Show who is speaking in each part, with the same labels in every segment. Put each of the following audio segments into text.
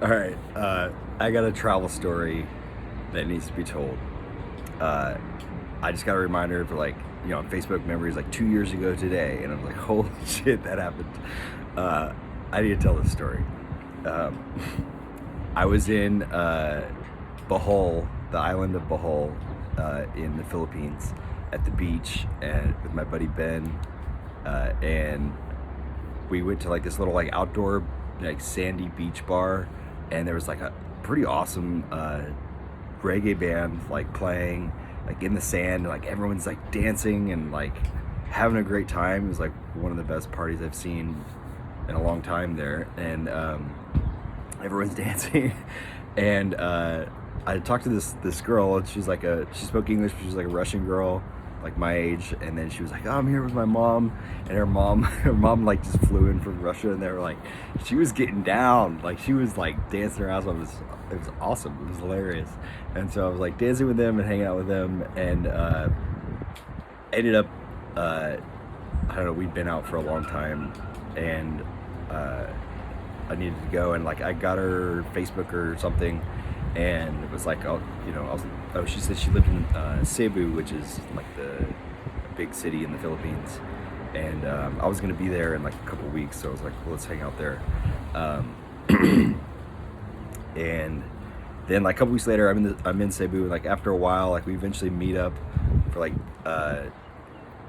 Speaker 1: All right, I got a travel story that needs to be told. Uh, I just got a reminder for on Facebook memories like 2 years ago today, and I'm like, holy shit, that happened. Uh, I need to tell this story. Um, I was in Bohol, the island of Bohol, in the Philippines, at the beach, and with my buddy Ben, and we went to like this little like outdoor like sandy beach bar, and there was like a pretty awesome reggae band like playing like in the sand, and like everyone's like dancing and like having a great time. It was like one of the best parties I've seen in a long time there, and everyone's dancing. And I talked to this girl, and she spoke English, but she was like a Russian girl, like my age. And then she was like, "Oh, I'm here with my mom," and her mom like just flew in from Russia, and they were like, she was getting down, like she was like dancing her ass off. It was awesome. It was hilarious. And so I was like dancing with them and hanging out with them, and ended up I don't know, we'd been out for a long time, and I needed to go, and like I got her Facebook or something, and it was like, she said she lived in Cebu, which is like the big city in the Philippines, and I was gonna be there in like a couple weeks, so I was like, well, let's hang out there. And then like a couple weeks later, I'm in Cebu. Like after a while, like we eventually meet up for like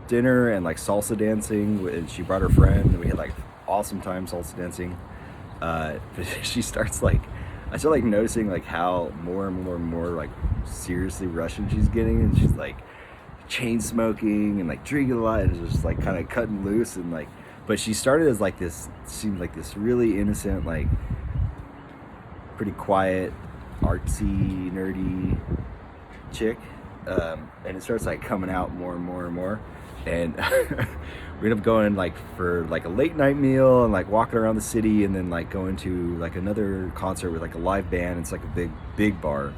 Speaker 1: dinner and like salsa dancing, and she brought her friend, and we had like awesome time salsa dancing. But she starts like, I start like noticing like how more and more and more like seriously Russian she's getting, and she's like chain smoking and like drinking a lot, and just like kind of cutting loose, and like, but she started as like this, seemed like this really innocent, like pretty quiet, artsy, nerdy chick, and it starts like coming out more and more and more, and we end up going like for like a late night meal and like walking around the city, and then like going to like another concert with like a live band. It's like a big bar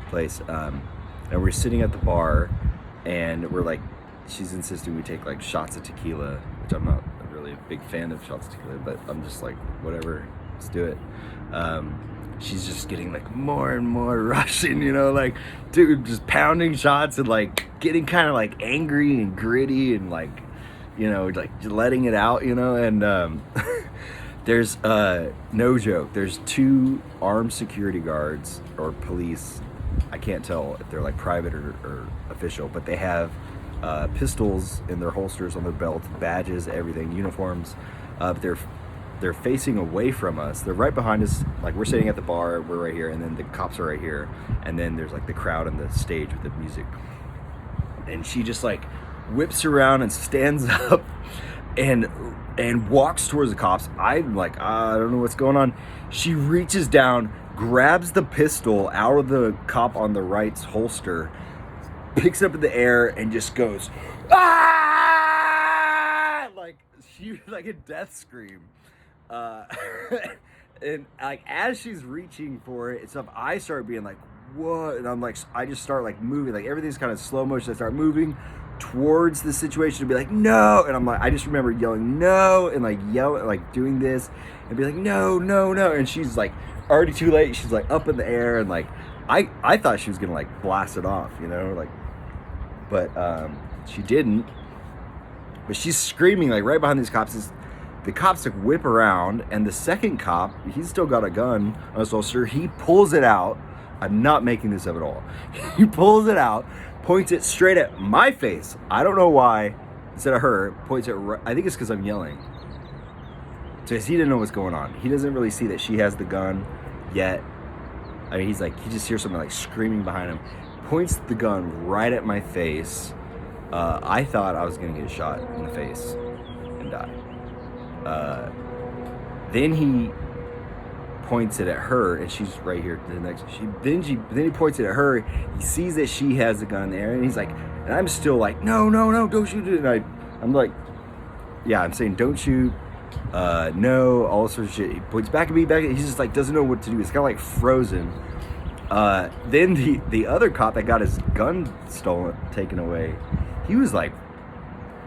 Speaker 1: place, and we're sitting at the bar, and we're like, she's insisting we take like shots of tequila, which I'm not really a big fan of shots of tequila, but I'm just like, whatever, let's do it. She's just getting like more and more Russian, like, dude, just pounding shots and like getting kind of like angry and gritty and like, like letting it out, and there's no joke, there's two armed security guards or police, I can't tell if they're like private or official, but they have pistols in their holsters on their belts, badges, everything, uniforms, but they're facing away from us. They're right behind us. Like we're sitting at the bar, we're right here, and then the cops are right here, and then there's like the crowd on the stage with the music. And she just like whips around and stands up and walks towards the cops. I'm like, I don't know what's going on. She reaches down, grabs the pistol out of the cop on the right's holster, picks it up in the air, and just goes, ah! Like a death scream. And like as she's reaching for it, stuff, I start being like, what? And I'm like, I just start like moving, like everything's kind of slow motion. I start moving towards the situation to be like, no. And I'm like, I just remember yelling no, and like yelling, like doing this and be like, no, no, no. And she's like already too late. She's like up in the air, and like I thought she was gonna like blast it off, like, but she didn't. But she's screaming like right behind these cops. The cops like whip around, and the second cop, he's still got a gun on his holster. He pulls it out. I'm not making this up at all. He pulls it out, points it straight at my face. I don't know why. Instead of her, points it right. I think it's because I'm yelling. So he didn't know what's going on. He doesn't really see that she has the gun yet. I mean, he's like, he just hears something like screaming behind him. Points the gun right at my face. I thought I was gonna get shot in the face and die. Then he points it at her, and she's right here to the next. Then he points it at her. He sees that she has the gun in the air, and he's like, and I'm still like, no, don't shoot it. And I'm like, yeah, I'm saying don't shoot, no, all this sort of shit. He points back at me, he's just like doesn't know what to do. He's kind of like frozen. Then the other cop that got his gun taken away, he was like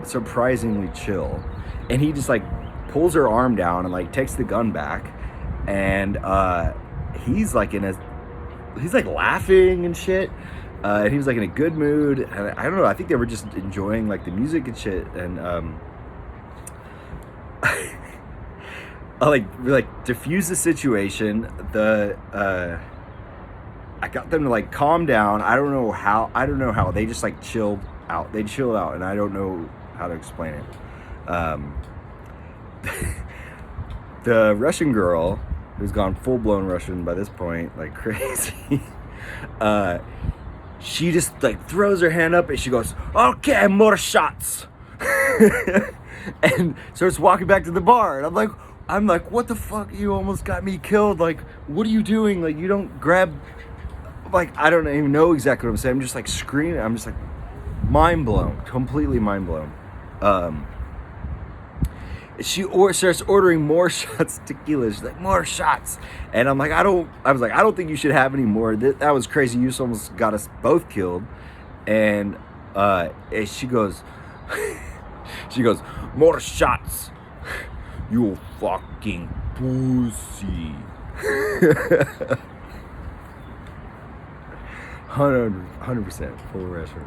Speaker 1: surprisingly chill, and he just like pulls her arm down and like takes the gun back, and he's like he's like laughing and shit. And he was like in a good mood. And I don't know. I think they were just enjoying like the music and shit. And I like diffuse the situation. I got them to like calm down. I don't know how. They just like chilled out. They chilled out, and I don't know how to explain it. The Russian girl, who's gone full blown Russian by this point, like crazy. She just like throws her hand up and she goes, "Okay, more shots," and starts walking back to the bar. And I'm like, what the fuck? You almost got me killed. Like, what are you doing? Like, you don't grab. Like, I don't even know exactly what I'm saying. I'm just like screaming. I'm just like mind blown, completely mind blown. She starts ordering more shots, tequila. She's like, more shots. And I was like, I don't think you should have any more. That was crazy. You almost got us both killed. And she goes, more shots. You fucking pussy. 100% full Russian.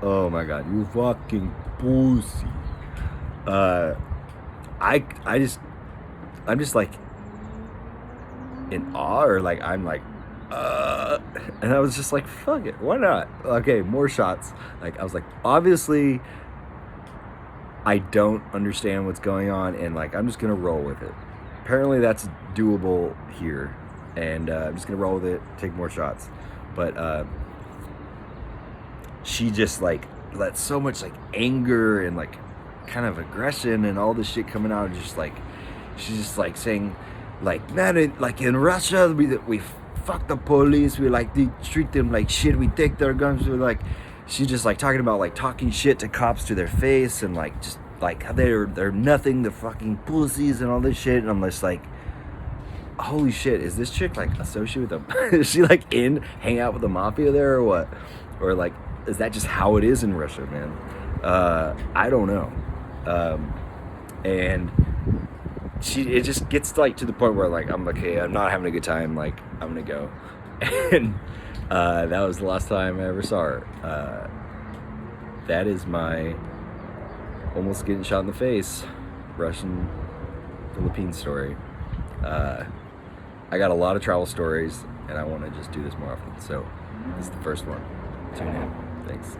Speaker 1: Oh my god, you fucking pussy. I'm just like in awe, or like I'm like and I was just like, fuck it, why not? Okay, more shots. Like, I was like, obviously I don't understand what's going on, and like I'm just gonna roll with it. Apparently that's doable here, and I'm just gonna roll with it, take more shots. But she just like let so much like anger and like kind of aggression and all this shit coming out, and just like she's just like saying like, man, like in Russia we fuck the police, we like treat them like shit, we take their guns, we like, she's just like talking about like talking shit to cops to their face, and like just like they're nothing, the fucking pussies and all this shit. And I'm just like, holy shit, is this chick like associated with them? Is she like hang out with the mafia there or what? Or like, is that just how it is in Russia, man? I don't know. And it just gets like to the point where like I'm like, hey, I'm not having a good time, like I'm gonna go. And that was the last time I ever saw her. That is my almost getting shot in the face Russian Philippine story. I got a lot of travel stories, and I want to just do this more often. So this is the first one. Tune in. Thanks.